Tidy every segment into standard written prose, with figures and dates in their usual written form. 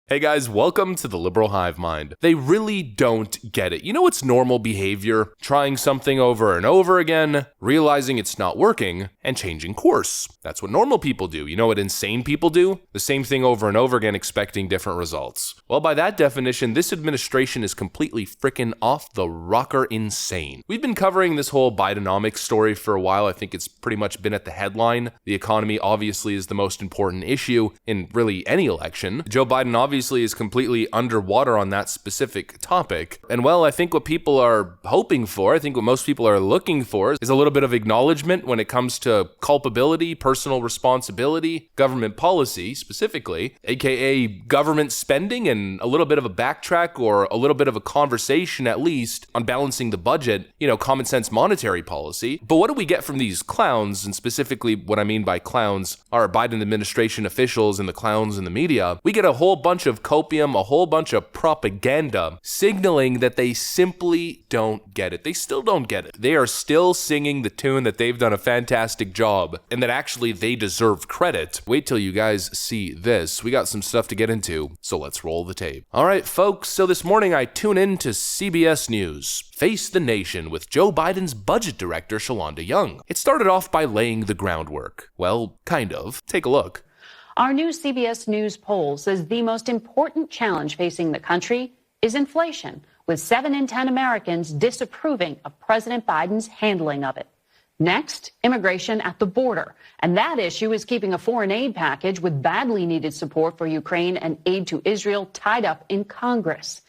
Hey guys, welcome to the Liberal Hive Mind. They really don't get it. You know it's normal behavior? Trying something over and over again, realizing it's not working, and changing course. That's what normal people do. You know what insane people do? The same thing over and over again, expecting different results. Well, by that definition, this administration is completely frickin' off the rocker insane. We've been covering this whole Bidenomics story for a while. I think it's pretty much been at the headline. The economy obviously is the most important issue in really any election. Joe Biden obviously is completely underwater on that specific topic. And well, I think what people are hoping for, I think what most people are looking for is a little bit of acknowledgement when it comes to culpability, personal responsibility, government policy specifically, aka government spending, and a little bit of a backtrack or a little bit of a conversation at least on balancing the budget, common sense monetary policy. But what do we get from these clowns? And specifically what I mean by clowns are Biden administration officials and the clowns in the media. We get a whole bunch of copium, a whole bunch of propaganda signaling that they simply don't get it. They still don't get it. They are still singing the tune that they've done a fantastic job and that actually they deserve credit. Wait till you guys see this. We got some stuff to get into, so let's roll the tape. All right, folks, so this morning I tune in to CBS News. Face the Nation with Joe Biden's budget director, Shalanda Young. It started off by laying the groundwork. Well, kind of. Take a look. Our new CBS News poll says the most important challenge facing the country is inflation, with 7 in 10 Americans disapproving of President Biden's handling of it. Next, immigration at the border. And that issue is keeping a foreign aid package with badly needed support for Ukraine and aid to Israel tied up in Congress.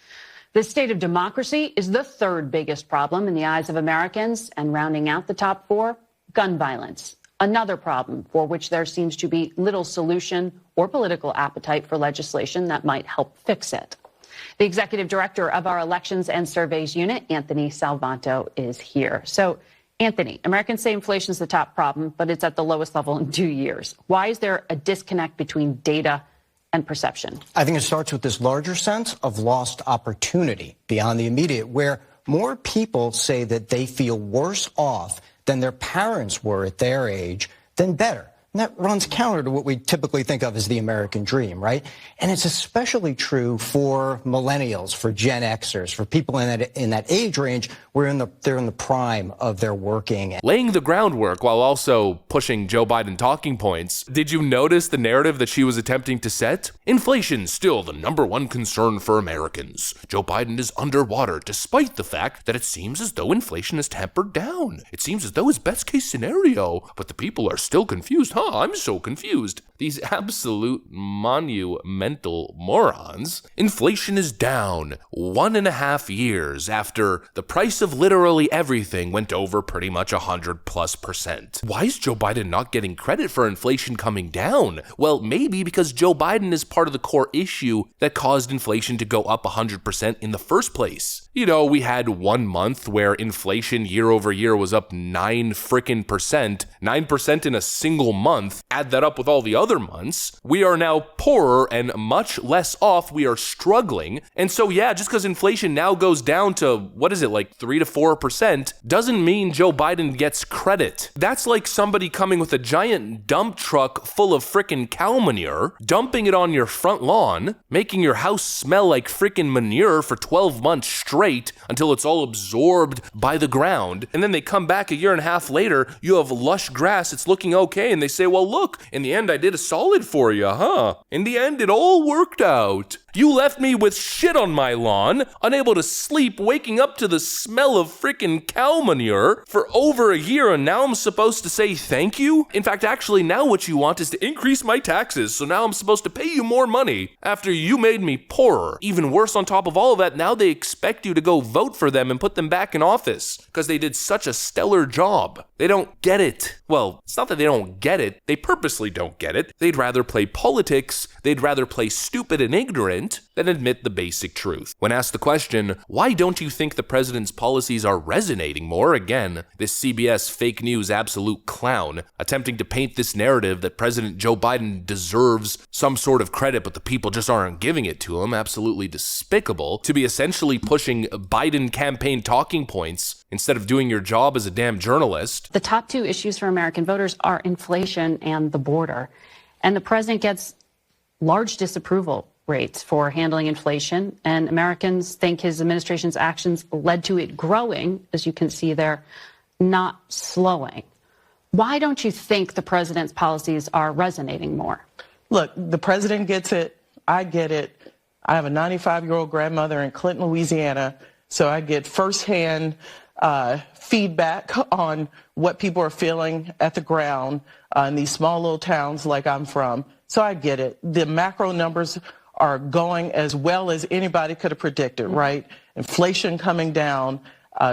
The state of democracy is the third biggest problem in the eyes of Americans. And rounding out the top 4, gun violence. Another problem for which there seems to be little solution or political appetite for legislation that might help fix it. The executive director of our Elections and Surveys Unit, Anthony Salvanto, is here. So, Anthony, Americans say inflation is the top problem, but it's at the lowest level in 2 years. Why is there a disconnect between data and perception? I think it starts with this larger sense of lost opportunity beyond the immediate, where more people say that they feel worse off than their parents were at their age, then better. And that runs counter to what we typically think of as the American dream, right? And it's especially true for millennials, for Gen Xers, for people in that age range where they're in the prime of their working. Laying the groundwork while also pushing Joe Biden talking points. Did you notice the narrative that she was attempting to set? Inflation still the #1 concern for Americans. Joe Biden is underwater despite the fact that it seems as though inflation is tempered down. It seems as though his best case scenario, but the people are still confused, huh? I'm so confused. These absolute monumental morons. Inflation is down 1.5 years after the price of literally everything went over pretty much 100+%. Why is Joe Biden not getting credit for inflation coming down? Well, maybe because Joe Biden is part of the core issue that caused inflation to go up 100% in the first place. We had 1 month where inflation year over year was up 9% in a single month. Add that up with all the other months. We are now poorer and much less off. We are struggling. And so, yeah, just because inflation now goes down to, 3 to 4%, doesn't mean Joe Biden gets credit. That's like somebody coming with a giant dump truck full of frickin' cow manure, dumping it on your front lawn, making your house smell like frickin' manure for 12 months straight until it's all absorbed by the ground. And then they come back 1.5 years later, you have lush grass, it's looking okay. And they say, well, look, in the end, I did a solid for you, huh? In the end, it all worked out. You left me with shit on my lawn, unable to sleep, waking up to the smell of freaking cow manure for over 1 year, and now I'm supposed to say thank you? In fact, actually, now what you want is to increase my taxes, so now I'm supposed to pay you more money after you made me poorer. Even worse, on top of all of that, now they expect you to go vote for them and put them back in office because they did such a stellar job. They don't get it. Well, it's not that they don't get it, they purposely don't get it. They'd rather play politics, they'd rather play stupid and ignorant than admit the basic truth. When asked the question, why don't you think the president's policies are resonating more? Again, this CBS fake news absolute clown attempting to paint this narrative that President Joe Biden deserves some sort of credit, but the people just aren't giving it to him. Absolutely despicable to be essentially pushing Biden campaign talking points instead of doing your job as a damn journalist. The top two issues for American voters are inflation and the border. And the president gets large disapproval rates for handling inflation, and Americans think his administration's actions led to it growing, as you can see there, not slowing. Why don't you think the president's policies are resonating more? Look, the president gets it. I get it. I have a 95-year-old grandmother in Clinton, Louisiana, so I get firsthand feedback on what people are feeling at the ground in these small little towns like I'm from. So I get it. The macro numbers are going as well as anybody could have predicted, right? Inflation coming down,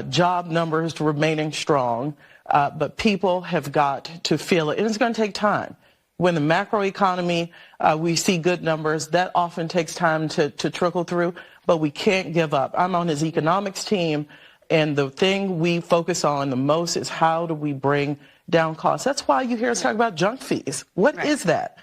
job numbers remaining strong, but people have got to feel it, and it's going to take time. When the macroeconomy, we see good numbers, that often takes time to trickle through, but we can't give up. I'm on his economics team, and the thing we focus on the most is how do we bring down costs. That's why you hear us talk about junk fees. What is that?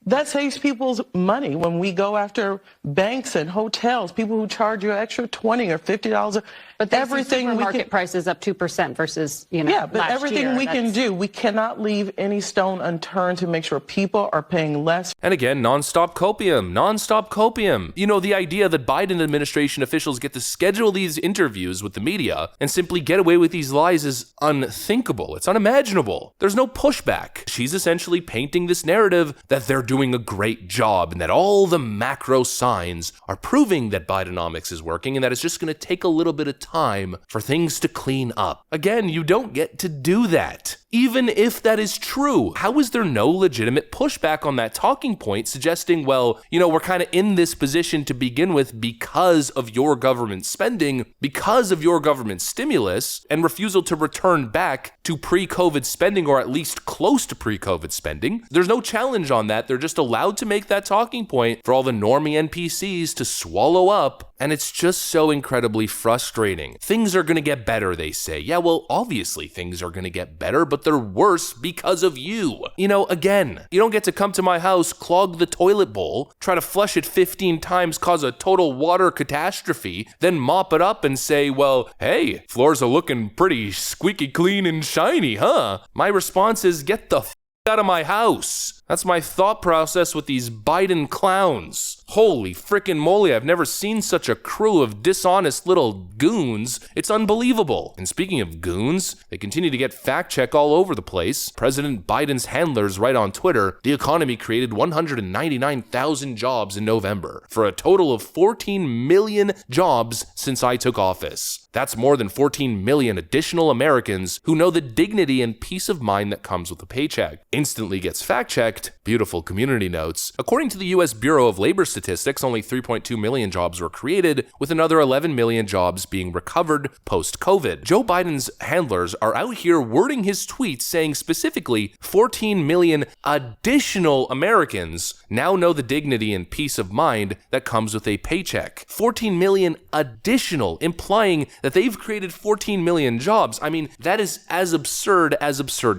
That saves people's money when we go after banks and hotels, people who charge you an extra $20 or $50. But everything supermarket prices up 2% versus, but last everything year, we can do, we cannot leave any stone unturned to make sure people are paying less. And again, nonstop copium, nonstop copium. The idea that Biden administration officials get to schedule these interviews with the media and simply get away with these lies is unthinkable. It's unimaginable. There's no pushback. She's essentially painting this narrative that they're doing a great job and that all the macro signs are proving that Bidenomics is working and that it's just going to take a little bit of time for things to clean up. Again, you don't get to do that. Even if that is true, how is there no legitimate pushback on that talking point suggesting, well, we're kind of in this position to begin with because of your government spending, because of your government stimulus, and refusal to return back to pre-COVID spending or at least close to pre-COVID spending? There's no challenge on that. They're just allowed to make that talking point for all the normie NPCs to swallow up, and it's just so incredibly frustrating. Things are going to get better, they say. Yeah, well, obviously things are going to get better, but they're worse because of you. Again, you don't get to come to my house, clog the toilet bowl, try to flush it 15 times, cause a total water catastrophe, then mop it up and say, well, hey, floors are looking pretty squeaky clean and shiny, huh? My response is, get the out of my house. That's my thought process with these Biden clowns. Holy frickin' moly, I've never seen such a crew of dishonest little goons. It's unbelievable. And speaking of goons, they continue to get fact check all over the place. President Biden's handlers write on Twitter, the economy created 199,000 jobs in November, for a total of 14 million jobs since I took office. That's more than 14 million additional Americans who know the dignity and peace of mind that comes with a paycheck. Instantly gets fact checked. Beautiful community notes. According to the U.S. Bureau of Labor Statistics, only 3.2 million jobs were created, with another 11 million jobs being recovered post-COVID. Joe Biden's handlers are out here wording his tweets saying specifically 14 million additional Americans now know the dignity and peace of mind that comes with a paycheck. 14 million additional, implying that they've created 14 million jobs. I mean, that is as absurd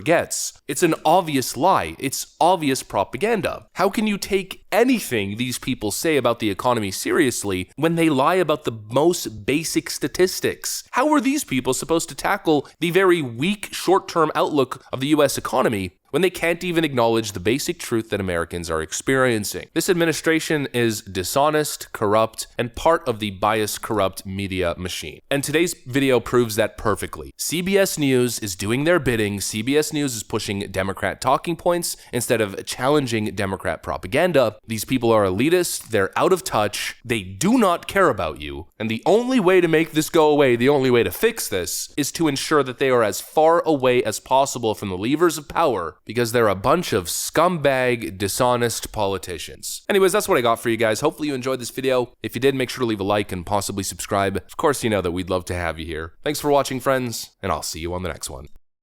gets. It's an obvious lie. It's obvious propaganda. How can you take anything these people say about the economy seriously when they lie about the most basic statistics? How are these people supposed to tackle the very weak short-term outlook of the US economy when they can't even acknowledge the basic truth that Americans are experiencing? This administration is dishonest, corrupt, and part of the biased, corrupt media machine. And today's video proves that perfectly. CBS News is doing their bidding. CBS News is pushing Democrat talking points instead of challenging Democrat propaganda. These people are elitist, they're out of touch, they do not care about you, and the only way to make this go away, the only way to fix this, is to ensure that they are as far away as possible from the levers of power, because they're a bunch of scumbag, dishonest politicians. Anyways, that's what I got for you guys. Hopefully you enjoyed this video. If you did, make sure to leave a like and possibly subscribe. Of course, you know that we'd love to have you here. Thanks for watching, friends, and I'll see you on the next one.